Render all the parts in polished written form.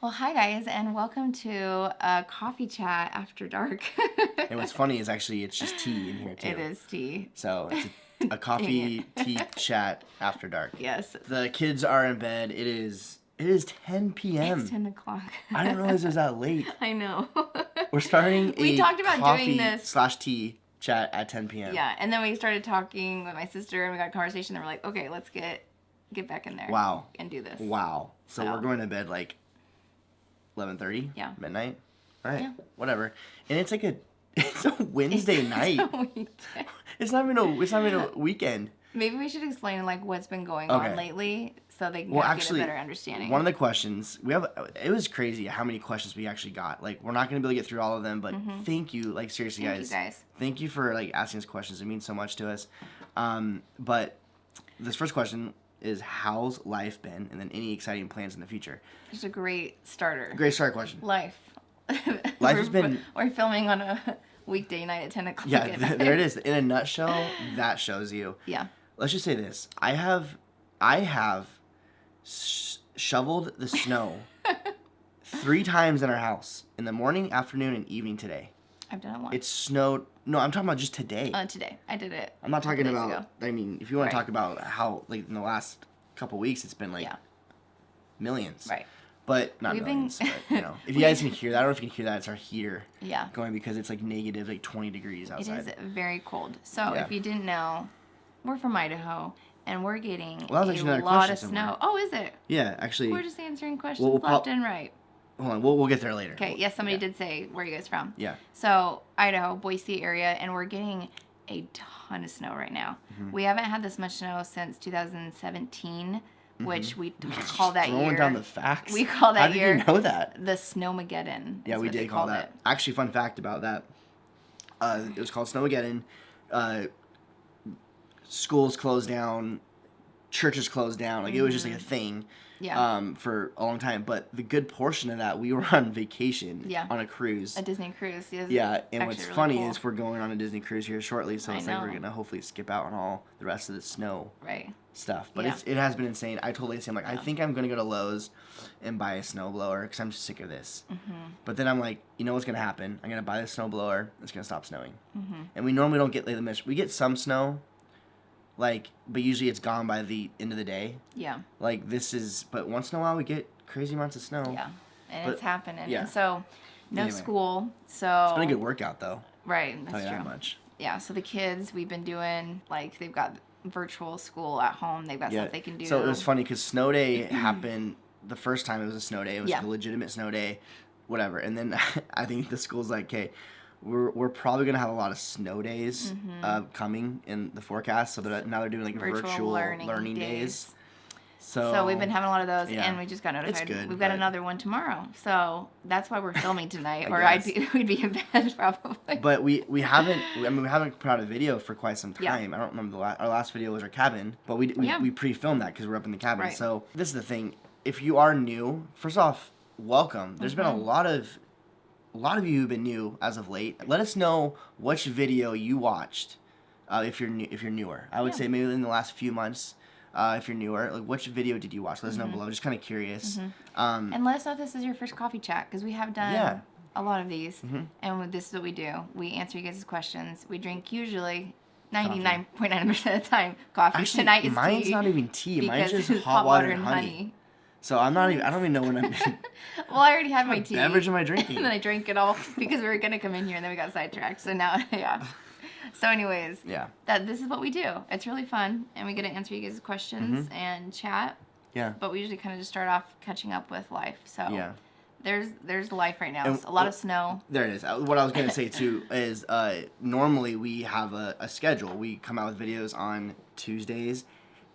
Well, hi guys, and welcome to a coffee chat after dark. And what's funny is actually it's just tea in here too. It is tea. So it's a coffee tea chat after dark. Yes. The kids are in bed. It is 10 p.m. It's 10 o'clock. I didn't realize it was that late. I know. We're starting We talked about doing this /tea chat at 10 p.m. Yeah, and then we started talking with my sister, and we got a conversation, and we're like, okay, let's get back in there. Wow. And do this. Wow. So we're going to bed like 11:30. Yeah. Midnight. All right. Yeah. Whatever. And it's like it's a Wednesday night. It's not even a weekend. Maybe we should explain like what's been going Okay. on lately, so they can get a better understanding. One of the questions it was crazy how many questions we actually got. Like, we're not going to be able to get through all of them, but thank you. Like, seriously, Thank you guys. Thank you for like asking us questions. It means so much to us. But this first question is, how's life been? And then any exciting plans in the future? It's a great starter. Great start question. Life. Life has been... We're filming on a weekday night at 10 o'clock. Yeah, there it is. In a nutshell, that shows you. Yeah. Let's just say this. I have shoveled the snow 3 times in our house. In the morning, afternoon, and evening today. I've done it once. It snowed... No, I'm talking about just today. Today. I did it. I'm not talking about... Ago. I mean, if you want to talk about how, like, in the last couple weeks, it's been, like, millions. Right. But, not millions, but, you know. If you guys can hear that, I don't know if you can hear that, it's our heater going, because it's, like, negative, like, 20 degrees outside. It is very cold. So, if you didn't know, we're from Idaho, and we're getting a lot of snow. Oh, is it? Yeah, actually. We're just answering questions left and right. Hold on, we'll get there later. Okay, yes, somebody did say, where are you guys from? Yeah. So, Idaho, Boise area, and we're getting a ton of snow right now. We haven't had this much snow since 2017, which we call that year. Throwing down the facts. We call that year. How did you know that? The Snowmageddon. Yeah, we did call that. Actually, fun fact about that. It was called Snowmageddon. Schools closed down. Churches closed down. Like, it was just like a thing. Yeah. For a long time. But the good portion of that, we were on vacation on a cruise. A Disney cruise. Yeah, and what's really funny is we're going on a Disney cruise here shortly, so it's like we're going to hopefully skip out on all the rest of the snow stuff. But it has been insane. I told Lacey, I'm like, I think I'm going to go to Lowe's and buy a snowblower because I'm sick of this. But then I'm like, you know what's going to happen? I'm going to buy the snowblower. It's going to stop snowing. And we normally don't get like the mission. We get some snow. Like, but usually it's gone by the end of the day. Yeah. Like, but once in a while we get crazy amounts of snow. Yeah. And it's happening. Yeah. And so, school. So. It's been a good workout, though. Right. That's true. That much. Yeah. So the kids, we've been doing, like, they've got virtual school at home. They've got stuff they can do. So it was funny because snow day happened the first time it was a snow day. It was like a legitimate snow day, whatever. And then I think the school's like, okay, we're probably going to have a lot of snow days coming in the forecast. So now they're doing like virtual learning days. So we've been having a lot of those, and we just got notified. It's good, we've got another one tomorrow. So that's why we're filming tonight, or we'd be in bed probably. But we haven't put out a video for quite some time. I don't remember our last video was our cabin, but we pre-filmed that because we're up in the cabin. Right. So this is the thing. If you are new, first off, welcome. There's been a lot of you who've been new as of late. Let us know which video you watched if you're newer. I would say maybe in the last few months. If you're newer, like, which video did you watch? Let us know below. I'm just kind of curious. And let us know if this is your first coffee chat, because we have done a lot of these. And this is what we do. We answer you guys' questions. We drrink usually 99.9% of the time coffee. Actually, tonight is mine's tea. Not even tea. Mine's just it's hot water and honey. So I don't even know when I'm... Well, I already had my tea. What beverage am I drinking? And then I drank it all because we were going to come in here, and then we got sidetracked. So now, So anyways, this is what we do. It's really fun, and we get to answer you guys' questions and chat. Yeah. But we usually kind of just start off catching up with life. So there's life right now. And a lot of snow. There it is. What I was going to say too is normally we have a schedule. We come out with videos on Tuesdays,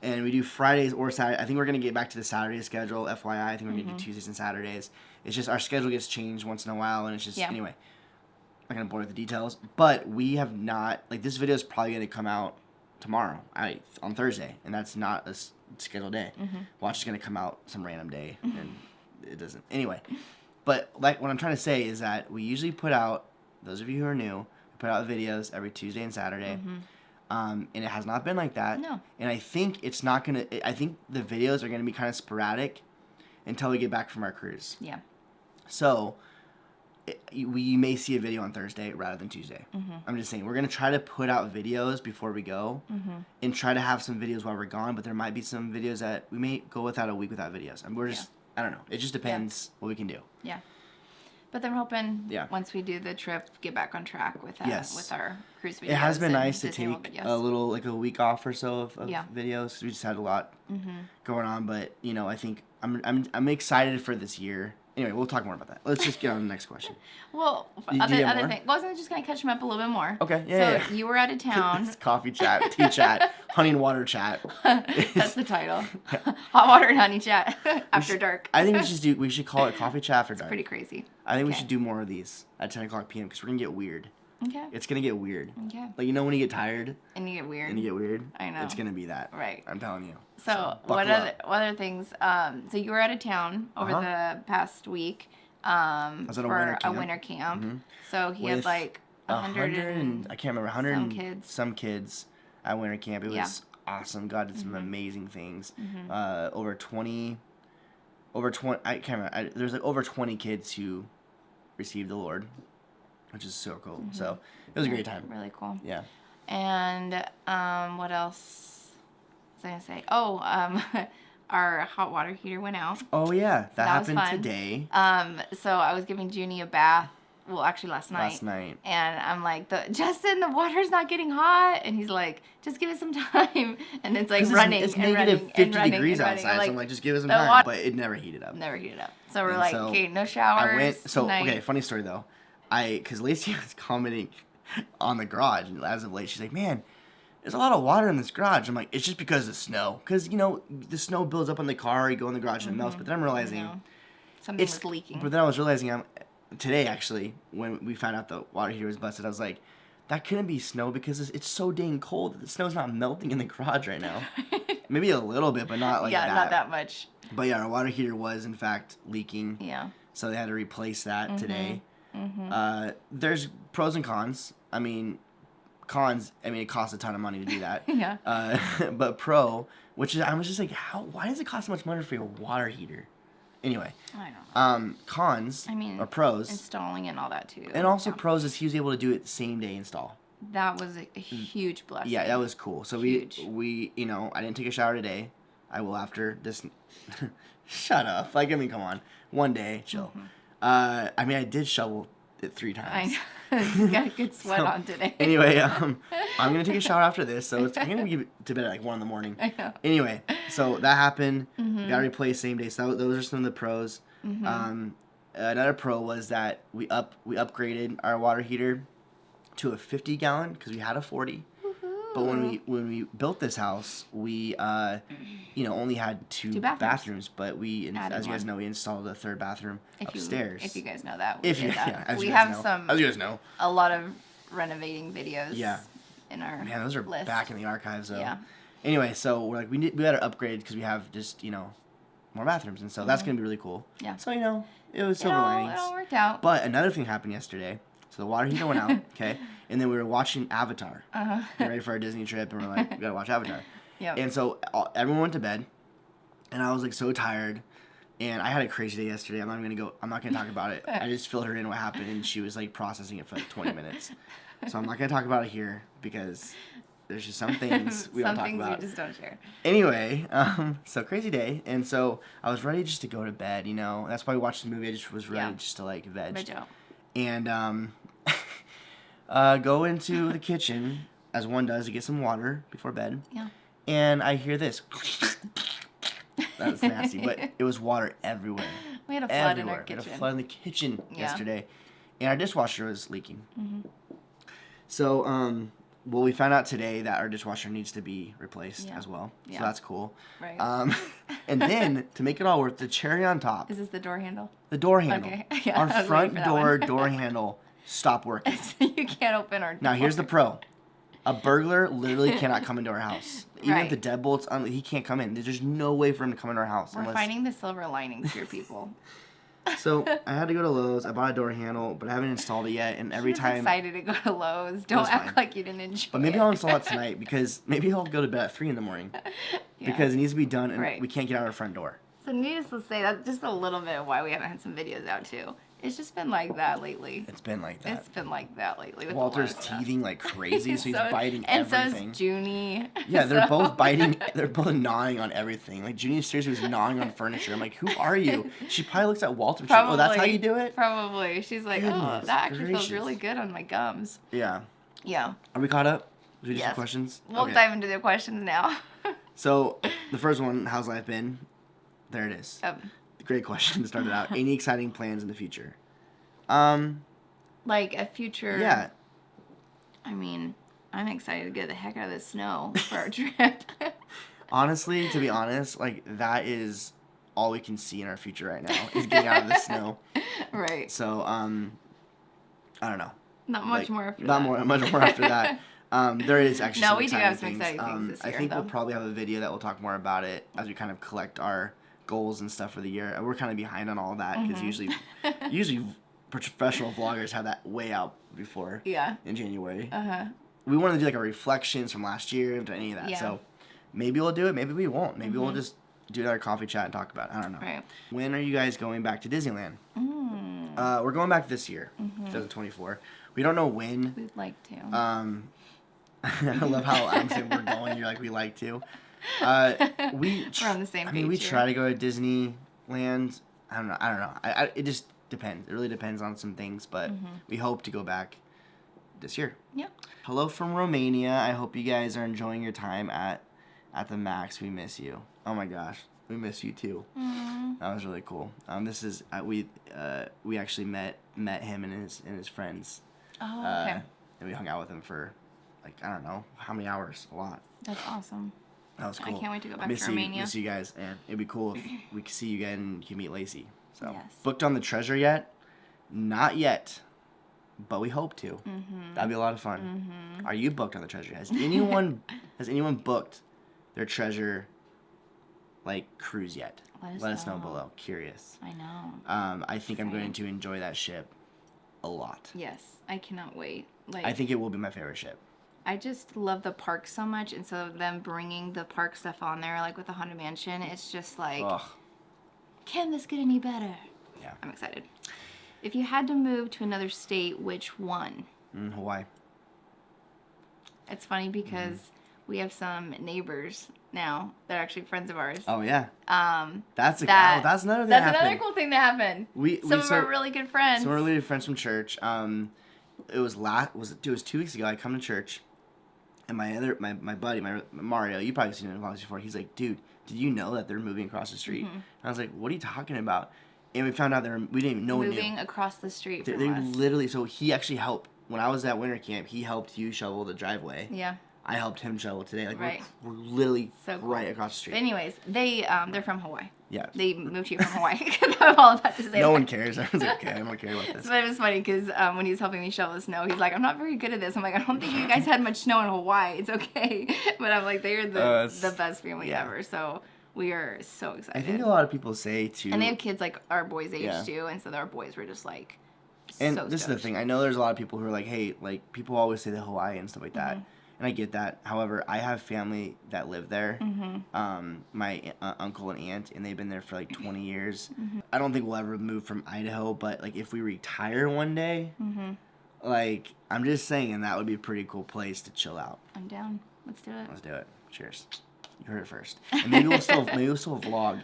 and we do Fridays or Saturday. I think we're going to get back to the Saturday schedule. FYI, I think we're going to do Tuesdays and Saturdays. It's just our schedule gets changed once in a while, and it's just anyway. I'm not going to bore with the details, but we have not, like, this video is probably going to come out tomorrow, on Thursday, and that's not a scheduled day. Watch is going to come out some random day, and it doesn't. Anyway, but, like, what I'm trying to say is that we usually put out, those of you who are new, we put out videos every Tuesday and Saturday, and it has not been like that. No. And I think it's not going to, I think the videos are going to be kind of sporadic until we get back from our cruise. Yeah. So we may see a video on Thursday rather than Tuesday. Mm-hmm. I'm just saying, we're going to try to put out videos before we go and try to have some videos while we're gone, but there might be some videos that we may go without a week without videos. And we're just, I don't know. It just depends what we can do. Yeah. But then we're hoping once we do the trip, get back on track with with our cruise videos. It has been nice to take a little, like a week off or so of videos. We just had a lot going on, but, you know, I think I'm excited for this year. Anyway, we'll talk more about that. Let's just get on to the next question. Well, other thing. Well, I was going to just kind of catch them up a little bit more. Okay, yeah. So you were out of town. It's coffee chat, tea chat, honey and water chat. That's the title. Hot water and honey chat after dark. I think we should call it coffee chat after dark. It's pretty crazy. I think we should do more of these at 10 o'clock p.m. because we're going to get weird. Okay. It's going to get weird. Okay. Like, you know when you get tired? And you get weird. I know. It's going to be that. Right. I'm telling you. So what other things? So you were out of town over the past week. I was at a winter camp. Mm-hmm. So he had like 100 and I can't remember, 100 some kids at winter camp. It was awesome. God did some amazing things. Mm-hmm. Over 20 I can't remember. There's like over 20 kids who received the Lord, which is so cool. Mm-hmm. So it was a great time. Really cool. Yeah. And what else was I gonna say? Oh, our hot water heater went out. Oh yeah, that happened today. So I was giving Junie a bath. Well, actually last night. And I'm like, Justin, the water's not getting hot. And he's like, just give it some time. And it's like running. It's and negative running 50 and running degrees and outside. So I'm like, just give it some time. But it never heated up. So we're like, okay, no showers. Okay, funny story though. Because Lacey was commenting on the garage as of late. She's like, man, there's a lot of water in this garage. I'm like, it's just because of snow. Because, you know, the snow builds up on the car. You go in the garage and it melts. But then I'm realizing something was leaking. But then I was realizing today, actually, when we found out the water heater was busted, I was like, that couldn't be snow because it's so dang cold that the snow's not melting in the garage right now. Maybe a little bit, but not like that. Yeah, not that much. But yeah, our water heater was, in fact, leaking. Yeah. So they had to replace that today. Mm-hmm. There's pros and cons. I mean, it costs a ton of money to do that. Yeah. But I was just like, why does it cost so much money for your water heater? Anyway. I don't know. Cons or pros. Installing and all that too. And also pros is he was able to do it same day install. That was a huge blessing. Yeah, that was cool. So we you know, I didn't take a shower today. I will after this. Shut up. Like, I mean, come on. One day, chill. Mm-hmm. I mean, I did shovel it 3 times. I know. You got a good sweat on today. Anyway, I'm going to take a shower after this, so I'm going to be to bed at like 1 a.m. I know. Anyway, so that happened. We got to replace same day. So those are some of the pros. Mm-hmm. Another pro was that we upgraded our water heater to a 50-gallon because we had a 40. But when we built this house, we only had two bathrooms. But as you guys know, we installed a 3rd bathroom upstairs. If you guys know that, we have a lot of renovating videos. Yeah. In our those are list. Back in the archives. So. Yeah. Anyway, so we're like we had to upgrade because we have just more bathrooms, and so that's gonna be really cool. Yeah. So it was silver linings. It all worked out. But another thing happened yesterday. So the water heater went out, okay? And then we were watching Avatar. Getting ready for our Disney trip, and we're like, we gotta watch Avatar. Yeah. And so everyone went to bed, and I was like so tired, and I had a crazy day yesterday. I'm not gonna talk about it. I just filled her in what happened, and she was like processing it for like 20 minutes. So I'm not gonna talk about it here because there's just some things we don't talk about. Some things we just don't share. Anyway, so crazy day, and so I was ready just to go to bed. That's why we watched the movie. I just was ready just to like veg out. And go into the kitchen, as one does, to get some water before bed. Yeah. And I hear this. That was nasty, but it was water everywhere. We had a flood in our kitchen. We had a flood in the kitchen yesterday. And our dishwasher was leaking. Mm-hmm. So, we found out today that our dishwasher needs to be replaced as well. Yeah. So that's cool. Right. And then, to make it all work, the cherry on top. Is this the door handle? The door handle. Okay. Yeah, our front door handle stopped working. So you can't open our door. Now, here's the pro. A burglar literally cannot come into our house. Even if the deadbolt's on, he can't come in. There's no way for him to come into our house. We're finding the silver linings here, people. So I had to go to Lowe's. I bought a door handle, but I haven't installed it yet. And every time, excited to go to Lowe's. Don't act like you didn't enjoy it. But maybe I'll install it tonight because maybe I'll go to bed at 3 a.m. because it needs to be done, and we can't get out our front door. So needless to say, that's just a little bit of why we haven't had some videos out too. It's just been like that lately. It's been like that. It's been like that lately. With Walter's teething like crazy, so he's biting everything. And so is Junie. Yeah, they're both biting. They're both gnawing on everything. Like Junie seriously was gnawing on furniture. I'm like, who are you? She probably looks at Walter. Probably. Oh, that's how you do it? Probably. She's like, oh, that actually feels really good on my gums. Yeah. Yeah. Are we caught up? Should we do some questions? We'll dive into the questions now. So the first one, how's life been? There it is. Great question to start it out. Any exciting plans in the future? Like a future. Yeah. I mean, I'm excited to get the heck out of the snow for our trip. Honestly, to be honest, like that is all we can see in our future right now is getting out of the snow. Right. So, I don't know. Not much more after that. Not much more after that. There is actually no, some we do have some things. exciting things this year. I think we'll probably have a video that will talk more about it as we kind of collect our goals and stuff for the year. We're kind of behind on all that because usually professional vloggers have that way out before. Yeah. In January. Uh-huh. We wanted to do like a reflections from last year and any of that. Yeah. So maybe we'll do it. Maybe we won't. Maybe we'll just do another coffee chat and talk about it. I don't know. Right. When are you guys going back to Disneyland? We're going back this year, 2024. We don't know when. We'd like to. I love how I'm saying we're going. You're like, we like to. We're on the same page. I mean, we try to go to Disneyland. I don't know. It just depends. It really depends on some things, but we hope to go back this year. Yep. Hello from Romania. I hope you guys are enjoying your time at the Max. We miss you. Oh my gosh, we miss you too. That was really cool. This is we actually met him and his friends. Oh, okay. And we hung out with him for like I don't know how many hours. A lot. That's awesome. That was cool. I can't wait to go back to Romania. Miss you guys, and it'd be cool if we could see you again and you can meet Lacey. So booked on the treasure yet? Not yet, but we hope to. That'd be a lot of fun. Are you booked on the treasure? Has anyone booked their treasure like cruise yet? Let us know below. Curious. I know. I think I'm going to enjoy that ship a lot. Yes, I cannot wait. I think it will be my favorite ship. I just love the park so much, and so them bringing the park stuff on there, like with the Haunted Mansion, it's just like, can this get any better? Yeah. I'm excited. If you had to move to another state, which one? Hawaii. It's funny because we have some neighbors now that are actually friends of ours. Oh yeah. That's another thing. That's another cool thing that happened. Some of our really good friends. Some of our really good friends from church. It was 2 weeks ago. I come to church. And my buddy, Mario, you probably seen him in vlogs before. He's like, dude, did you know that they're moving across the street? And I was like, what are you talking about? And we found out we didn't even know. Moving across the street from they us. Literally, so he actually helped. When I was at winter camp, he helped you shovel the driveway. Yeah. I helped him shovel today. Like right. we're literally so cool. right across the street. But anyways, they're from Hawaii. Yeah. They moved here from Hawaii. I'm all about to say no one cares. I was like, okay, I don't care about this. But it was funny because when he was helping me shovel the snow, he's like, I'm not very good at this. I'm like, I don't think you guys had much snow in Hawaii. It's okay. But I'm like, they're the best family ever. So we are so excited. I think a lot of people say too. And they have kids like our boys' age too. And so our boys were just like, and so this is the thing. I know there's a lot of people who are like, hey, like people always say the Hawaii and stuff like that. And I get that. However, I have family that live there. My uncle and aunt, and they've been there for like 20 years. I don't think we'll ever move from Idaho, but like if we retire one day, like I'm just saying, that would be a pretty cool place to chill out. I'm down. Let's do it. Let's do it. Cheers. You heard it first. And maybe we'll still vlog.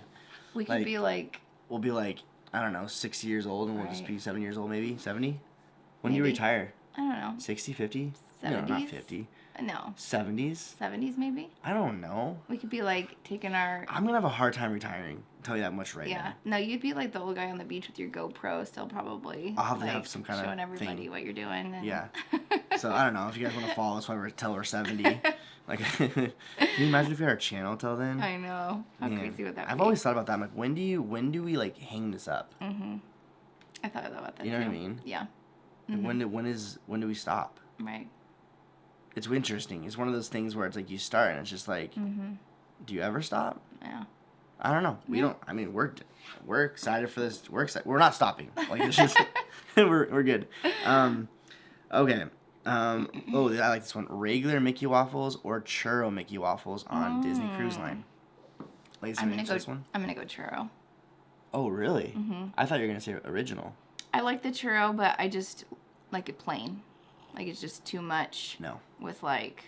We could be like. We'll be like, I don't know, 60 years old, and we'll just be 7 years old, maybe 70. When do you retire? I don't know. 60, 50? 70s? No, not 50. No. 70s? 70s maybe? I don't know. We could be like taking our... I'm going to have a hard time retiring. I'll tell you that much right now. Yeah. No, you'd be like the old guy on the beach with your GoPro still probably. I'll have to have some kind of showing everybody what you're doing. And... Yeah. So I don't know. If you guys want to follow us till we're 70. Like, can you imagine if we had our channel till then? I know. How crazy would that be? I've always thought about that. I'm like, when do we like hang this up? I thought about that You know what I mean? Yeah. When do we stop? Right. It's interesting. It's one of those things where it's like you start and it's just like, do you ever stop? Yeah. I don't know. We don't. I mean, we're excited for this. We're excited. We're not stopping. Like it's just we're good. Okay. I like this one. Regular Mickey waffles or churro Mickey waffles on Disney Cruise Line. Lacey, I'm gonna go. this one? I'm gonna go churro. Oh, really? I thought you were gonna say original. I like the churro, but I just like it plain. Like it's just too much. No. With like,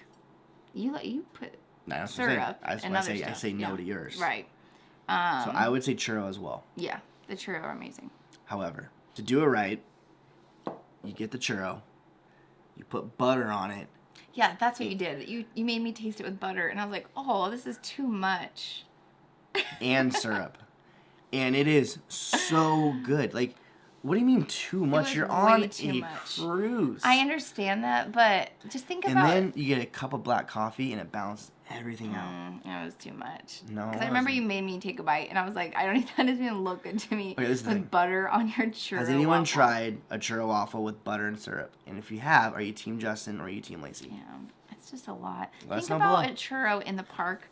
you put That's syrup and other stuff. I say no to yours. Right. So I would say churro as well. Yeah, the churro are amazing. However, to do it right, you get the churro, you put butter on it. Yeah, that's what you did. You made me taste it with butter, and I was like, oh, this is too much. And syrup. And it is so good. Like, what do you mean too much? You're on a cruise. I understand that, but just think about it. And then you get a cup of black coffee, and it balances everything out. It was too much. No. Because I remember you made me take a bite, and I was like, that doesn't even look good to me. Okay, this is with butter on your churro Has anyone waffle. tried a churro waffle with butter and syrup? And if you have, are you Team Justin or are you Team Lacey? Yeah, it's just a lot. Think about a churro in the park,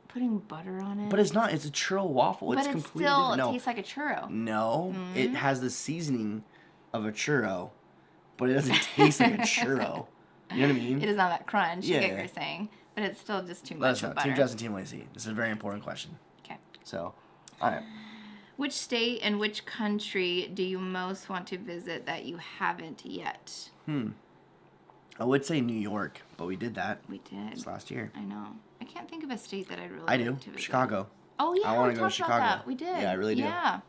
putting butter on it. But it's not. It's a churro waffle. But it's completely different. It tastes like a churro. No, it has the seasoning of a churro, but it doesn't taste like a churro. You know what I mean? It doesn't have that crunch. Yeah. You get what you're saying. But it's still just too much of butter. Team Justin, Team Lacey. This is a very important question. Okay. So, all right. Which state and which country do you most want to visit that you haven't yet? I would say New York, but we did that. We did. This last year. I know. I can't think of a state that I'd really like to visit. Chicago. Oh, yeah. I want to go to Chicago. That. We did. Yeah, I really do. Yeah.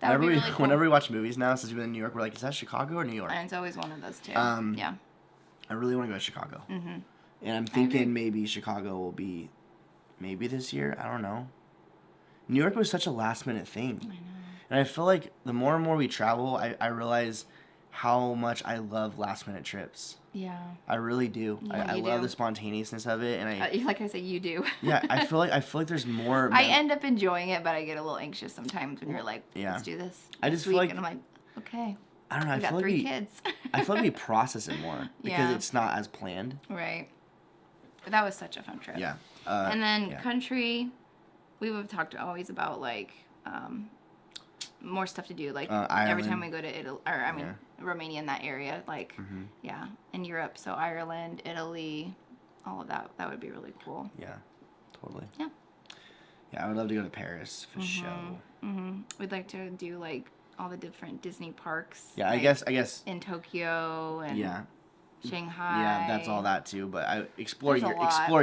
That would be really cool. Whenever we watch movies now, since we've been in New York, we're like, is that Chicago or New York? And it's always one of those two. Yeah. I really want to go to Chicago. And I'm thinking maybe Chicago will be maybe this year. I don't know. New York was such a last minute thing. I know. And I feel like the more and more we travel, I realize how much I love last minute trips. Yeah. I really do. Yeah, I love the spontaneousness of it, and like I said, you do. Yeah, I feel like there's more. I end up enjoying it, but I get a little anxious sometimes when you're like, let's do this. I just feel like, and I'm like, okay. I don't know. I got feel like 3 kids. I feel like we process it more because it's not as planned. Right. But that was such a fun trip. Yeah. And then country, we would talk always about like more stuff to do. Like every time we go to Italy, or Romania in that area, like in Europe. So Ireland, Italy, all of that. That would be really cool. Yeah, totally. Yeah. Yeah, I would love to go to Paris for sure. We'd like to do like all the different Disney parks. Yeah, like, I guess in Tokyo and Shanghai. Yeah, that's all that too. But I explore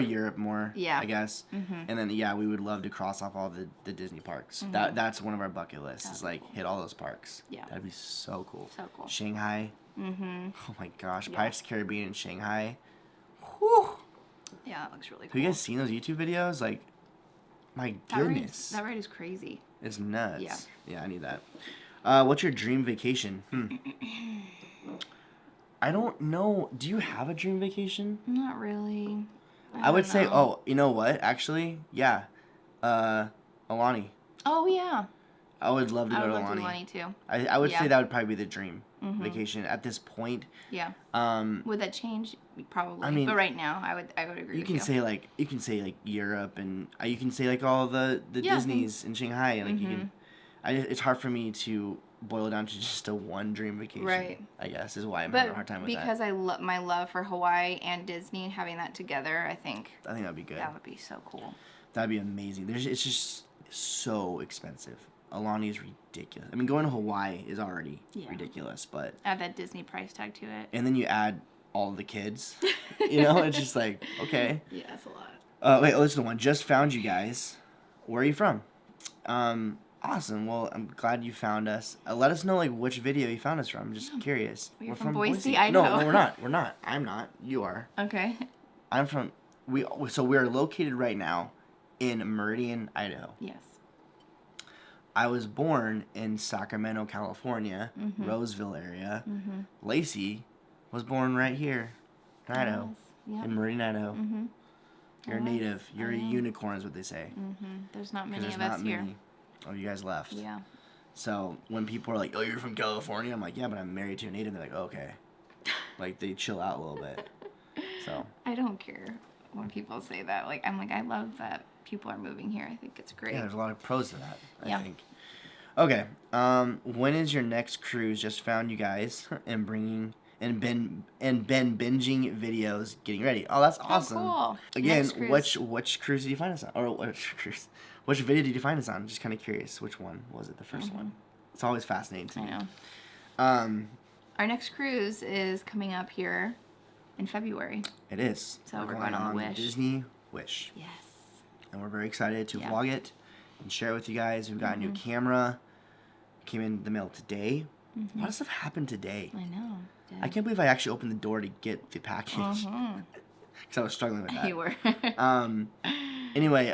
Europe more. Yeah, I guess. And then we would love to cross off all the Disney parks. That's one of our bucket lists. Is like hit all those parks. Yeah, that'd be so cool. So cool. Shanghai. Oh my gosh, Pirates of the Caribbean in Shanghai. Whew. Yeah, that looks really cool. Have you guys seen those YouTube videos? Like, my goodness. That ride is crazy. It's nuts. Yeah, I need that. What's your dream vacation? I don't know. Do you have a dream vacation? Not really. I would say, you know what? Actually, yeah. Alani. Oh, yeah. I would love to go to Alani. I would love to too. I would say that would probably be the dream vacation at this point. Yeah. Would that change? Probably. I mean, but right now, I would agree with you. You can say like Europe, and you can say like all the Disneys in Shanghai, and like you can. It's hard for me to boil down to just a one dream vacation. Right. I guess is why I'm having a hard time with that. Because I love my love for Hawaii and Disney and having that together, I think that'd be good. That would be so cool. That'd be amazing. It's just so expensive. Alani is ridiculous. I mean, going to Hawaii is already ridiculous, but add that Disney price tag to it. And then you add all the kids. It's just like, okay. Yeah, that's a lot. Wait, listen to one. Just found you guys. Where are you from? Awesome. Well, I'm glad you found us. Let us know like which video you found us from. I'm just curious. We're from Boise, Idaho. No, we're not. We're not. I'm not. You are. Okay. I'm from. So we're located right now in Meridian, Idaho. Yes. I was born in Sacramento, California, Roseville area. Lacey was born right here in Idaho, in Meridian, Idaho. You're a native. You're a unicorn is what they say. There's not many of us here. Oh, you guys left. Yeah. So when people are like, oh, you're from California? I'm like, yeah, but I'm married to a native. They're like, oh, okay. Like, they chill out a little bit. So. I don't care when people say that. Like, I'm like, I love that people are moving here. I think it's great. Yeah, there's a lot of pros to that, I think. Okay. When is your next cruise? Just found you guys and been binging videos, getting ready. Oh, that's awesome. Oh, cool. Again, which cruise did you find us on? Or which cruise? Which video did you find us on? Just kind of curious. Which one was it? The first one. It's always fascinating to me. I know. Our next cruise is coming up here in February. It is. So we're going on the Wish. Disney Wish. Yes. And we're very excited to vlog it and share it with you guys. We've got a new camera. Came in the mail today. A lot of stuff happened today. I know. I can't believe I actually opened the door to get the package. Because I was struggling with that. You were. Anyway,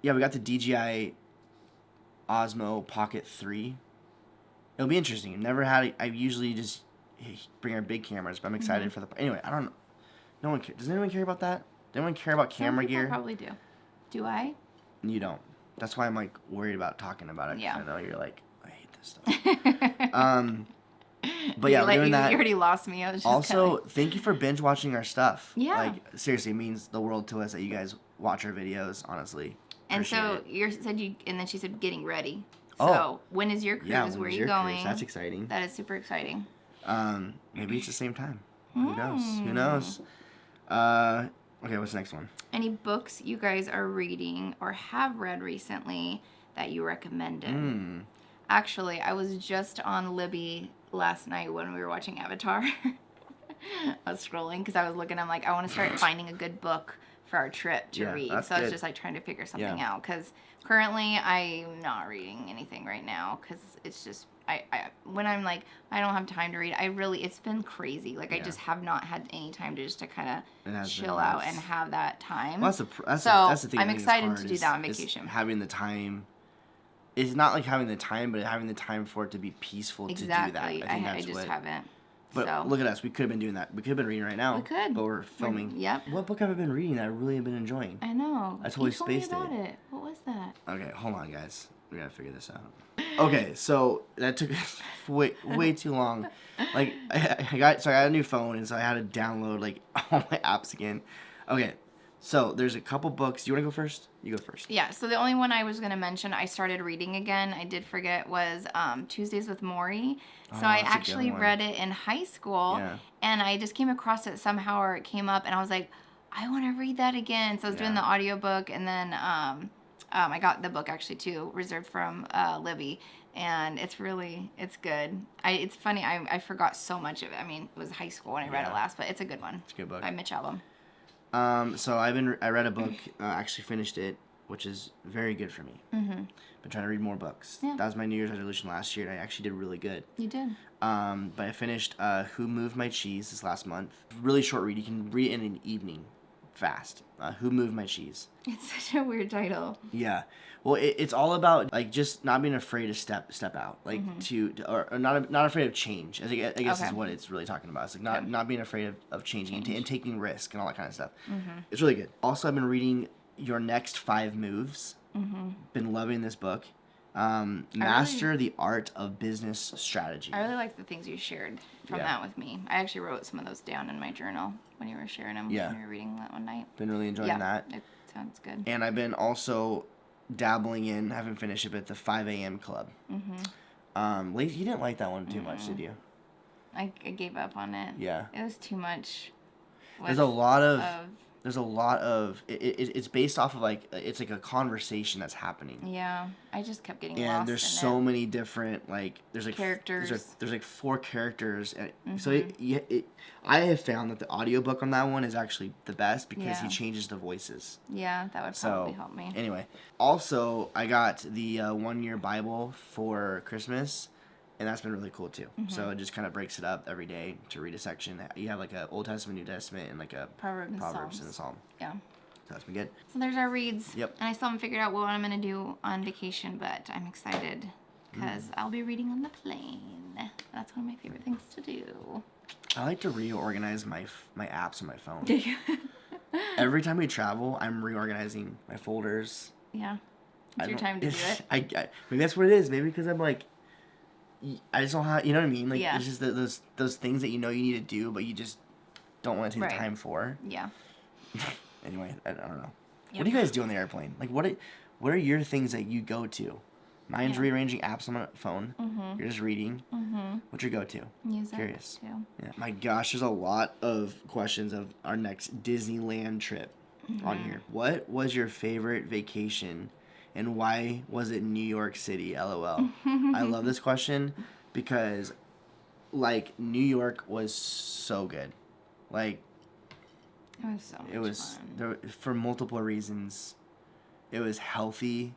we got the DJI Osmo Pocket 3. It'll be interesting. I've never had it. I usually just bring our big cameras, but I'm excited for the... Anyway, I don't know. No one cares. Does anyone care about that? Does anyone care about camera gear? Probably do. Do I? You don't. That's why I'm, like, worried about talking about it. Yeah. I know you're like, I hate this stuff. But yeah, we're doing that. You already lost me. I was just also, thank you for binge watching our stuff. Yeah. Like, seriously, it means the world to us that you guys watch our videos, honestly. And so, and then she said getting ready. So, when is your cruise? Yeah, where are you going? Cruise? That's exciting. That is super exciting. Maybe it's the same time. Who knows? Who knows? Okay, what's the next one? Any books you guys are reading or have read recently that you recommended? Actually, I was just on Libby last night when we were watching Avatar. I was scrolling because I was looking. I'm like, I want to start finding a good book for our trip to read. So I was just like trying to figure something out because currently I'm not reading anything right now because it's just when I'm like I don't have time to read. It's been crazy. Like I just have not had any time to kind of chill out and have that time. Well, that's the thing. I'm excited to do that on vacation. Having the time. It's not like having the time, but having the time for it to be peaceful to do that. Exactly. I just haven't. But look at us. We could have been doing that. We could have been reading right now. We could. But we're filming. Yep. What book have I been reading that I really have been enjoying? I know. I totally spaced it. What was that? Okay, hold on, guys. We gotta figure this out. Okay, so that took way too long. Like I got a new phone, and so I had to download like all my apps again. Okay. So, there's a couple books. Do you want to go first? You go first. Yeah, so the only one I was going to mention I started reading again, I did forget, was Tuesdays with Morrie. So I actually read it in high school, and I just came across it somehow, or it came up, and I was like, I want to read that again. So I was doing the audiobook, and then I got the book actually too, reserved from Libby. And it's good. It's funny, I forgot so much of it. I mean, it was high school when I read it last, but it's a good one. It's a good book. By Mitch Albom. So I read a book, actually finished it, which is very good for me. Been trying to read more books. Yeah. That was my New Year's resolution last year, and I actually did really good. You did. But I finished Who Moved My Cheese this last month. Really short read. You can read it in an evening, fast. Who Moved My Cheese. It's such a weird title. Yeah. Well, it's all about like just not being afraid to step out, like or not afraid of change. I guess is what it's really talking about. It's like not being afraid of changing and taking risk and all that kind of stuff. It's really good. Also, I've been reading Your Next 5 Moves. Been loving this book. Master the Art of Business Strategy. I really like the things you shared from that with me. I actually wrote some of those down in my journal when you were sharing them. When you were reading that one night. Been really enjoying that. It sounds good. And I've been also dabbling in, haven't finished it, but the 5 a.m. Club. Lacey, you didn't like that one too much, did you? I gave up on it. Yeah. It was too much. There's a lot of it's based off of like it's like a conversation that's happening. Yeah, I just kept getting lost. And there's so many different like there's like characters. There's like 4 characters, and so I have found that the audiobook on that one is actually the best because he changes the voices. Yeah, that would probably help me. Anyway, also I got the 1-year Bible for Christmas. And that's been really cool, too. So it just kind of breaks it up every day to read a section. You have, like, a Old Testament, New Testament, and, like, a Proverbs and a Psalm. Yeah. So that's been good. So there's our reads. Yep. And I still haven't figured out what I'm going to do on vacation, but I'm excited because I'll be reading on the plane. That's one of my favorite things to do. I like to reorganize my apps on my phone. Every time we travel, I'm reorganizing my folders. Yeah. It's your time to do it. Maybe that's what it is. Maybe because I'm, like... I just don't have, you know what I mean? Like, it's just those things that you know you need to do, but you just don't want to take the time for. Yeah. Anyway, I don't know. Yep. What do you guys do on the airplane? Like, what are your things that you go to? Mine's rearranging apps on my phone. You're just reading. What's your go-to? Music. Curious. Too. Yeah. My gosh, there's a lot of questions of our next Disneyland trip on here. What was your favorite vacation And why was it New York City? LOL. I love this question because, like, New York was so good. Like, it was so much fun. There, for multiple reasons. It was healthy,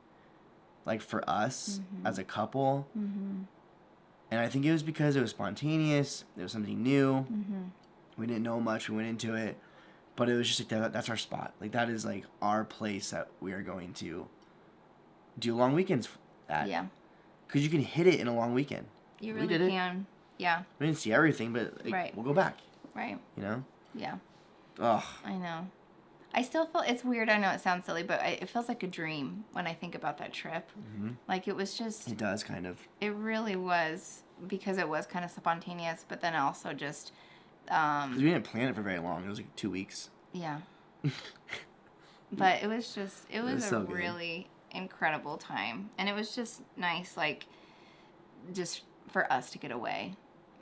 like, for us as a couple. And I think it was because it was spontaneous. It was something new. We didn't know much. We went into it. But it was just like, that's our spot. Like, that is, like, our place that we are going to do long weekends at. Yeah. Because you can hit it in a long weekend. You really can. Yeah. We didn't see everything, but like, we'll go back. Right. You know? Yeah. Ugh. I know. I still feel, it's weird, I know it sounds silly, but it feels like a dream when I think about that trip. Like, it was just... It does, kind of. It really was, because it was kind of spontaneous, but then also just... Because we didn't plan it for very long. It was like 2 weeks. Yeah. But it was just... It was so a really incredible time. And it was just nice, like, just for us to get away.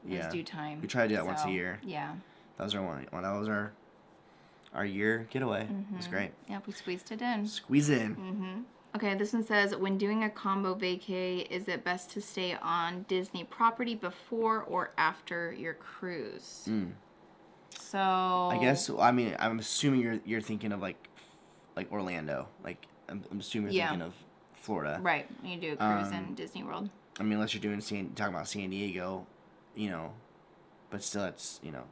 It was due time. We try to do that once a year. Yeah. That was our one. That was our year getaway. It was great. Yep, we squeezed it in. Squeeze it in. Okay, this one says, when doing a combo vacay, is it best to stay on Disney property before or after your cruise? So... I guess, I mean, I'm assuming you're thinking of, like Orlando. Like, I'm assuming you're thinking of Florida. Right, you do a cruise in Disney World. I mean, unless you're talking about San Diego, you know, but still it's, you know,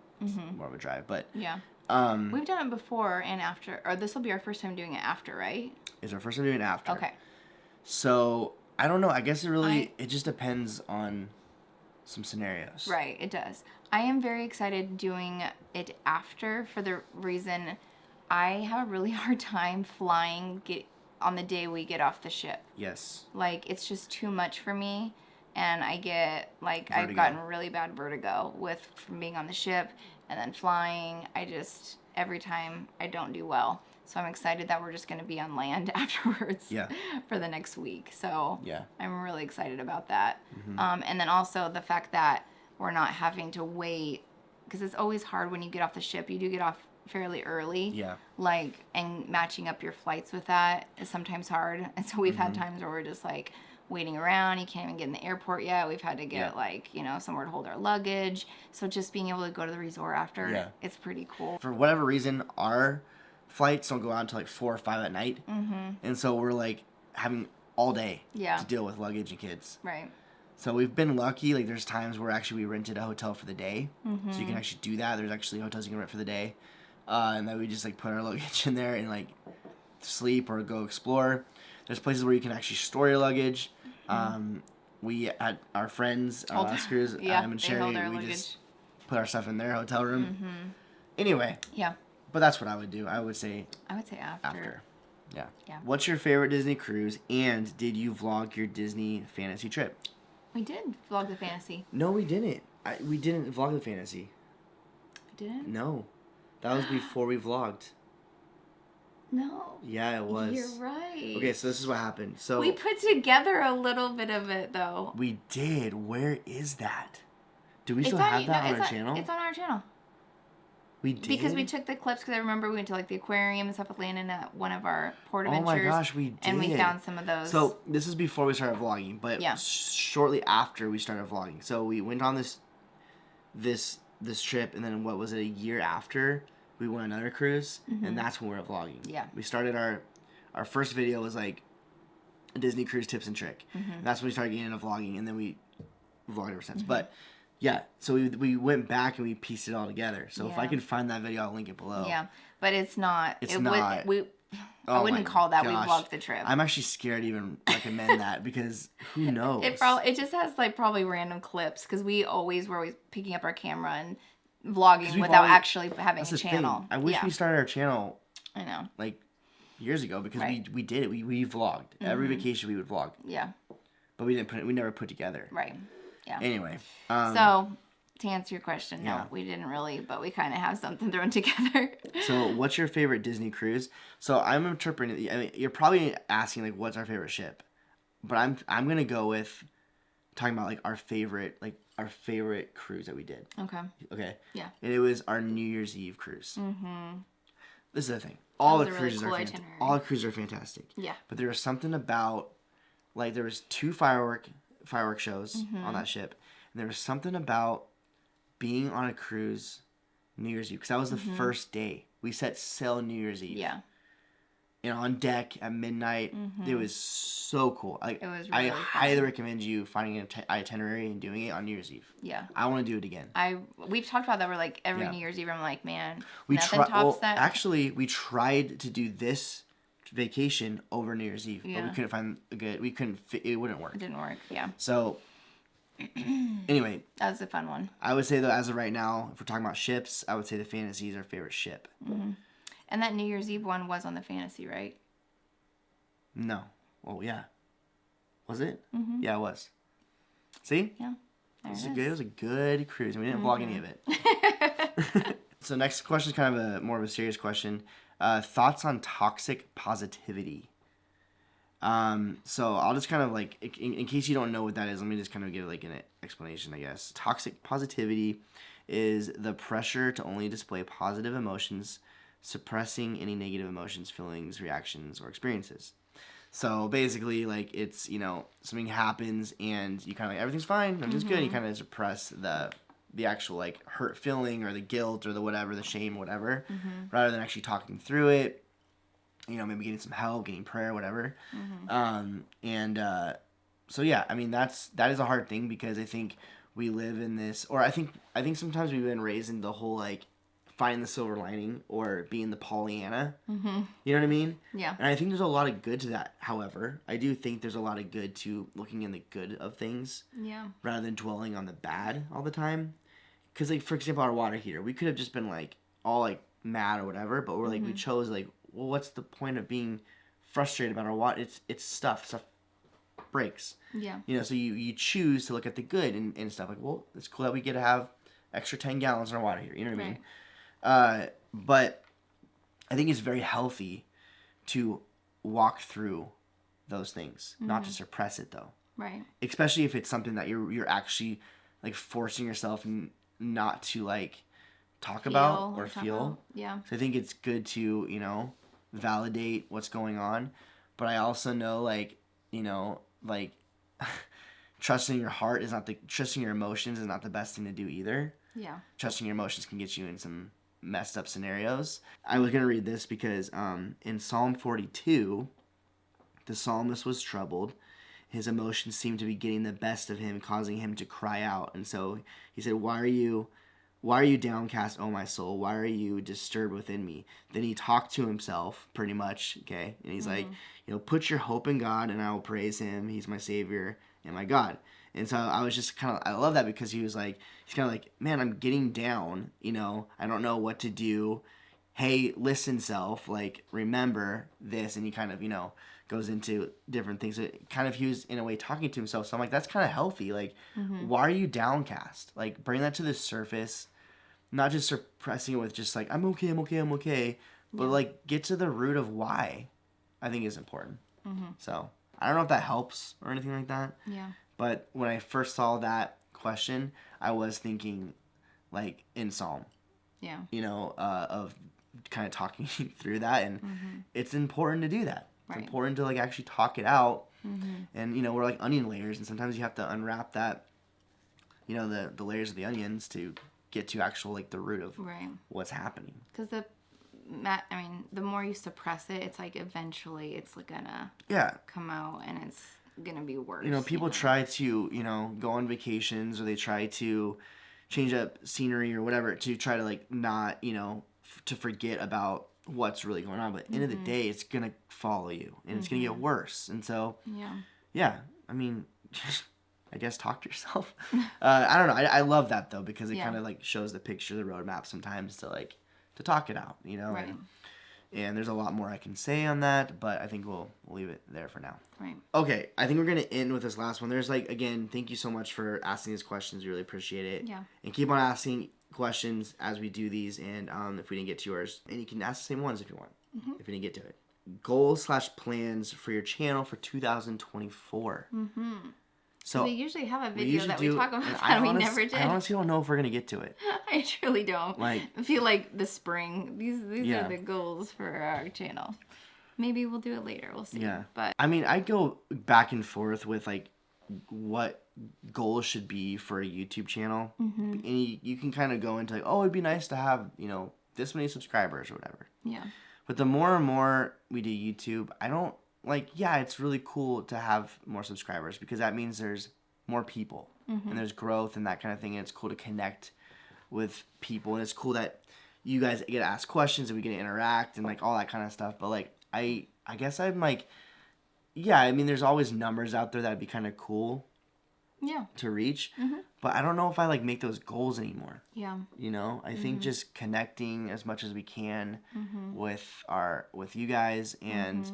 more of a drive. But yeah. We've done it before and after, or this will be our first time doing it after, right? It's our first time doing it after. Okay. So, I don't know. I guess it just depends on some scenarios. Right, it does. I am very excited doing it after for the reason I have a really hard time flying on the day we get off the ship. Yes. Like, it's just too much for me. And I get, like, Vertigo. I've gotten really bad vertigo from being on the ship and then flying. Every time I don't do well. So I'm excited that we're just going to be on land afterwards for the next week. So I'm really excited about that. And then also the fact that we're not having to wait, because it's always hard when you get off the ship. You do get off fairly early. Yeah. Like, and matching up your flights with that is sometimes hard. And so we've had times where we're just like waiting around. You can't even get in the airport yet. We've had to get like, you know, somewhere to hold our luggage. So just being able to go to the resort after, it's pretty cool. For whatever reason, our flights don't go out until like 4 or 5 at night. And so we're like having all day to deal with luggage and kids. Right. So we've been lucky. Like, there's times where actually we rented a hotel for the day. So you can actually do that. There's actually hotels you can rent for the day. And then we just like put our luggage in there and like sleep or go explore. There's places where you can actually store your luggage. We had our friends, our last cruise, Adam and Sherry, we just put our stuff in their hotel room. Anyway. Yeah. But that's what I would do. I would say after. Yeah. What's your favorite Disney cruise, and did you vlog your Disney fantasy trip? We did vlog the fantasy. No, we didn't. We didn't vlog the fantasy. We didn't? No. That was before we vlogged. No. Yeah, it was. You're right. Okay, so this is what happened. So we put together a little bit of it, though. We did. Where is that? Do we still have that on our channel? It's on our channel. We did? Because we took the clips, because I remember we went to, like, the aquarium and stuff with Landon at one of our port adventures. Oh my gosh, we did. And we found some of those. So, this is before we started vlogging, but shortly after we started vlogging. So, we went on this trip, and then, what was it, a year after, we went on another cruise, and that's when we were vlogging. Yeah. We started our first video was, like, a Disney cruise tips and trick. And that's when we started getting into vlogging, and then we vlogged ever since. But... yeah, so we went back and we pieced it all together. So if I can find that video, I'll link it below. Yeah, but it's not. It's not. I wouldn't call that we vlogged the trip. I'm actually scared to even recommend that because who knows? It just has like probably random clips because we're always picking up our camera and vlogging without actually having a channel. I wish we started our channel. I know. Like years ago because we did it. We vlogged every vacation. We would vlog. Yeah. But we never put together. Right. Yeah. Anyway. So, to answer your question, no, we didn't really, but we kind of have something thrown together. So, what's your favorite Disney cruise? So, I'm interpreting it. I mean, you're probably asking, like, what's our favorite ship? But I'm going to go with talking about, like, our favorite cruise that we did. Okay. Okay? Yeah. And it was our New Year's Eve cruise. this is the thing. All the cruises are fantastic. Yeah. But there was something about, like, there was 2 firework shows on that ship, and there was something about being on a cruise New Year's Eve, because that was the first day. We set sail New Year's Eve. Yeah. You know, on deck at midnight. It was so cool. Like, it was really I fun. highly recommend you finding an itinerary and doing it on New Year's Eve. Yeah. I want to do it again. We've talked about that. We're like, every New Year's Eve, I'm like, man, nothing tops that. Actually, we tried to do this vacation over New Year's Eve, but we couldn't find it wouldn't work. It didn't work, yeah. So, anyway. That was a fun one. I would say, though, as of right now, if we're talking about ships, I would say the Fantasy is our favorite ship. And that New Year's Eve one was on the Fantasy, right? No. Oh, yeah. Was it? Yeah, it was. See? Yeah. It was a good cruise. We didn't vlog any of it. So next question is kind of more of a serious question. Thoughts on toxic positivity. So I'll just kind of like, in case you don't know what that is, let me just kind of give like an explanation, I guess. Toxic positivity is the pressure to only display positive emotions, suppressing any negative emotions, feelings, reactions, or experiences. So basically, like, it's, you know, something happens and you kind of like, everything's fine, everything's good, and you kind of suppress the actual, like, hurt feeling or the guilt or the whatever, the shame, whatever, rather than actually talking through it, you know, maybe getting some help, getting prayer, whatever. So yeah, I mean, that is a hard thing, because I think we live in this, or I think sometimes we've been raised in the whole, like, find the silver lining or being the Pollyanna. You know what I mean? Yeah. And I think there's a lot of good to that. However, I do think there's a lot of good to looking in the good of things. Yeah. Rather than dwelling on the bad all the time. Because, like, for example, our water heater, we could have just been, like, all, like, mad or whatever, but we're, like, we chose, like, well, what's the point of being frustrated about our water? It's stuff breaks. Yeah. You know, so you choose to look at the good and stuff. Like, well, it's cool that we get to have extra 10 gallons in our water heater. You know what I mean? But I think it's very healthy to walk through those things, not to suppress it, though. Right. Especially if it's something that you're actually, like, forcing yourself not to, like, talk about or feel. Yeah. So I think it's good to, you know, validate what's going on. But I also know, like, you know, like, trusting your heart trusting your emotions is not the best thing to do either. Yeah. Trusting your emotions can get you in some messed up scenarios. I was going to read this because in Psalm 42, the psalmist was troubled. His emotions seemed to be getting the best of him, causing him to cry out. And so he said, Why are you downcast, O my soul? Why are you disturbed within me? Then he talked to himself, pretty much, okay? And he's like, you know, put your hope in God, and I will praise him. He's my Savior and my God. And so I was just kind of, I love that, because he's kind of like, man, I'm getting down, you know, I don't know what to do. Hey, listen, self, like, remember this. And he kind of, you know, goes into different things. So it kind of, he was in a way talking to himself. So I'm like, that's kind of healthy. Like, why are you downcast? Like, bring that to the surface, not just suppressing it with just like, I'm okay. But like, get to the root of why, I think is important. So I don't know if that helps or anything like that. Yeah. But when I first saw that question, I was thinking, like, in Psalm. Yeah. You know, of kind of talking through that. And it's important to do that. It's important to, like, actually talk it out. And, you know, we're like onion layers. And sometimes you have to unwrap that, you know, the layers of the onions to get to actual, like, the root of what's happening. Because the more you suppress it, it's like eventually it's gonna come out, and it's gonna be worse. You know, people try to, you know, go on vacations, or they try to change up scenery or whatever to try to, like, not, you know, to forget about what's really going on. But at the end of the day, it's gonna follow you, and it's gonna get worse. And so, I mean, I guess talk to yourself. I don't know. I love that, though, because it kind of, like, shows the picture, the roadmap sometimes to talk it out, you know. Right. And there's a lot more I can say on that, but I think we'll leave it there for now. Right. Okay, I think we're going to end with this last one. There's, like, again, thank you so much for asking these questions. We really appreciate it. Yeah. And keep on asking questions as we do these, and if we didn't get to yours. And you can ask the same ones if you want, if you didn't get to it. Goals/plans for your channel for 2024. So we usually have a video that we talk about that we never did. I honestly don't know if we're gonna get to it. I truly don't. Like, I feel like the spring. These are the goals for our channel. Maybe we'll do it later. We'll see. Yeah. But I mean, I go back and forth with like what goals should be for a YouTube channel, and you can kind of go into like, oh, it'd be nice to have this many subscribers or whatever. Yeah. But the more and more we do YouTube, I don't like. Yeah, it's really cool to have more subscribers because that means there's more people and there's growth and that kind of thing. And it's cool to connect with people, and it's cool that you guys get to ask questions and we get to interact and like all that kind of stuff. But like, I guess I'm like, yeah, I mean, there's always numbers out there that'd be kind of cool. Yeah. To reach, but I don't know if I like make those goals anymore. Yeah. I think just connecting as much as we can with you guys and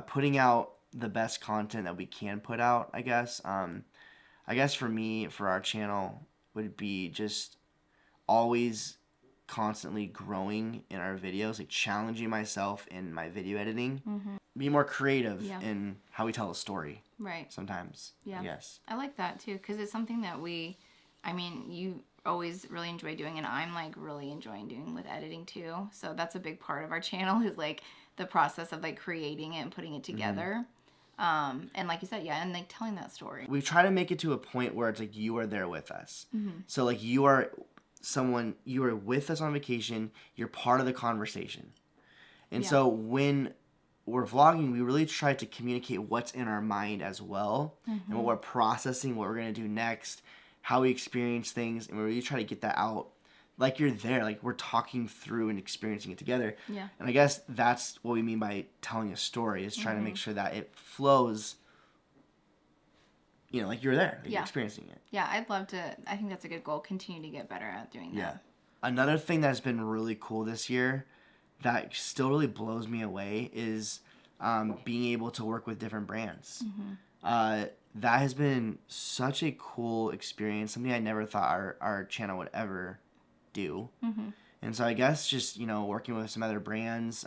putting out the best content that we can put out. I guess for me, for our channel, would be just always constantly growing in our videos, like challenging myself in my video editing, be more creative in how we tell a story. Right. Sometimes. Yeah. Yes. I like that too, because it's something that you always really enjoy doing, and I'm like really enjoying doing with editing too. So that's a big part of our channel is like the process of like creating it and putting it together. And like you said, and like telling that story. We try to make it to a point where it's like you are there with us. So like you are with us on vacation, you're part of the conversation. And so when we're vlogging, we really try to communicate what's in our mind as well, and what we're processing, what we're going to do next, how we experience things, and we really try to get that out like you're there, like we're talking through and experiencing it together. Yeah. And I guess that's what we mean by telling a story, is trying to make sure that it flows, like you're there, like you're experiencing it. Yeah, I think that's a good goal, continue to get better at doing that. Yeah. Another thing that's been really cool this year that still really blows me away is being able to work with different brands. That has been such a cool experience, something I never thought our channel would ever do. And so I guess just, working with some other brands,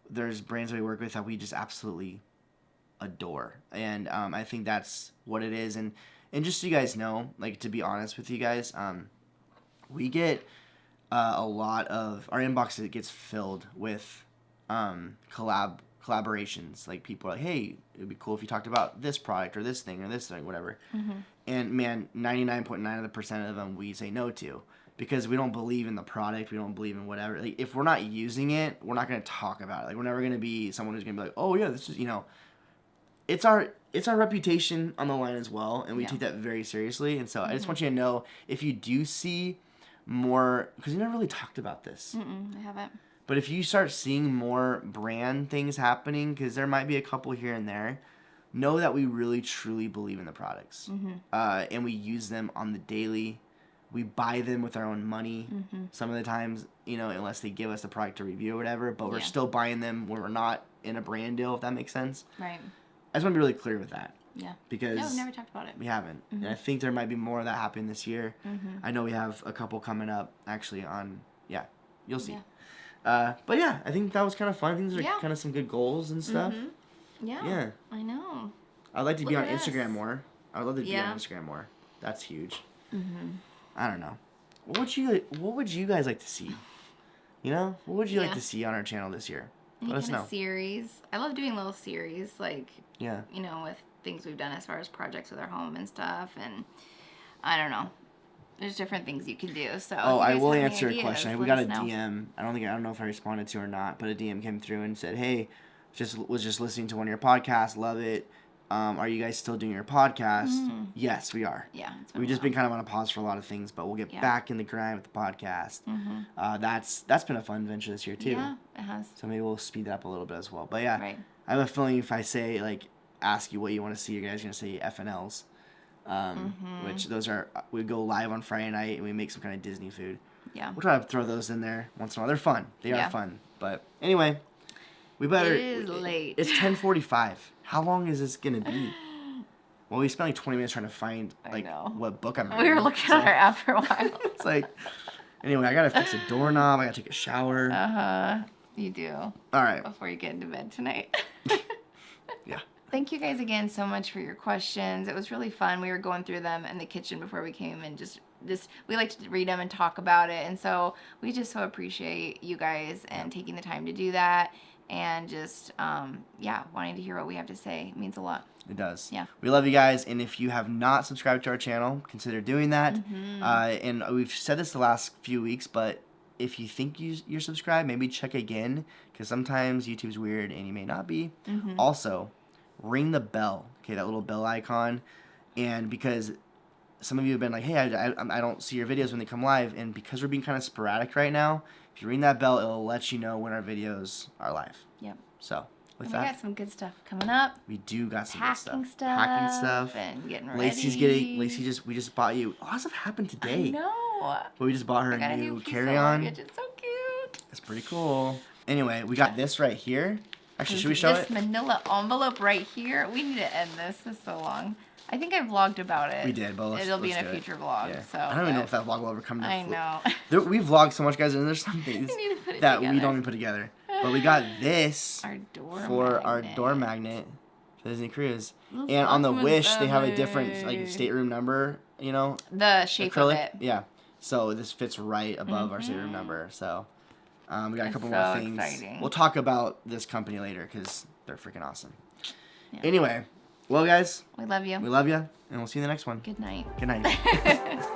there's brands that we work with that we just absolutely adore. And I think that's what it is. And just so you guys know, like, to be honest with you guys, we get a lot of our inbox that gets filled with collaborations. Like, people are like, hey, it'd be cool if you talked about this product or this thing, whatever. And man, 99.9% of them we say no to, because we don't believe in the product, we don't believe in whatever. Like, if we're not using it, we're not going to talk about it. Like, we're never going to be someone who's going to be like, oh yeah, this is, it's our reputation on the line as well, and we take that very seriously. And so I just want you to know, if you do see more, because we never really talked about this. I haven't. But if you start seeing more brand things happening, because there might be a couple here and there, know that we really truly believe in the products. And we use them on the daily. We buy them with our own money some of the times, unless they give us the product to review or whatever. But we're still buying them when we're not in a brand deal, if that makes sense. Right. I just want to be really clear with that. Yeah. Because no, we've never talked about it. We haven't. And I think there might be more of that happening this year. I know we have a couple coming up, actually, you'll see. But yeah, I think that was kind of fun. I think these are kind of some good goals and stuff. Yeah. I know. I'd like to be on Instagram more. I would love to be on Instagram more. That's huge. I don't know. What would you guys like to see? What would you like to see on our channel this year? Let us know. Series. I love doing little series, like, with things we've done as far as projects with our home and stuff. And I don't know. There's different things you can do. So I will answer a question. We got a DM. I don't know if I responded to or not, but a DM came through and said, "Hey, was just listening to one of your podcasts. Love it. Are you guys still doing your podcast?" Yes, we are. Yeah. We've just been kind of on a pause for a lot of things, but we'll get back in the grind with the podcast. That's been a fun venture this year too. Yeah, it has. So maybe we'll speed that up a little bit as well. But yeah, I have a feeling if I say, like, ask you what you want to see, you guys are gonna say FNLs. Which those are, we go live on Friday night and we make some kind of Disney food. Yeah. We'll try to throw those in there once in a while. They're fun. They are fun. But anyway, we better. It is late. It's 10:45. How long is this gonna be? Well, we spent like 20 minutes trying to find what book I'm reading. We were looking at our app for a while. It's like, anyway, I gotta fix a doorknob. I gotta take a shower. You do. All right. Before you get into bed tonight. Yeah. thank you guys again so much for your questions. It was really fun. We were going through them in the kitchen before we came, and just we like to read them and talk about it. And so we just so appreciate you guys and taking the time to do that, and just wanting to hear what we have to say. It means a lot. It does. Yeah. We love you guys, and if you have not subscribed to our channel, consider doing that. And we've said this the last few weeks, but if you think you're subscribed, maybe check again, because sometimes YouTube's weird and you may not be. Also, ring the bell, okay, that little bell icon, and because some of you have been like, hey, I don't see your videos when they come live, and because we're being kind of sporadic right now, if you ring that bell, it'll let you know when our videos are live. Yep. So, with and that, we got some good stuff coming up. We do got some Packing good stuff. Packing stuff. And getting ready. We just bought you. A lot of stuff happened today. I know. But we just bought her a new carry-on. It's so cute. It's pretty cool. Anyway, we got this right here. Actually, should we show it? This manila envelope right here. We need to end this. This is so long. I think I vlogged about it. We did, but it'll be in a future vlog. Yeah. So I don't even know if that vlog will ever come to I know. We vlog so much, guys, and there's some things that we don't even put together. But we got this our door magnet for Disney Cruise. And on the Wish, they have a different stateroom number, you know? The shape acrylic. of it. Yeah. So this fits right above our stateroom number. So we got a couple more things. Exciting. We'll talk about this company later because they're freaking awesome. Yeah. Anyway, well, guys. We love you. We love you, and we'll see you in the next one. Good night. Good night.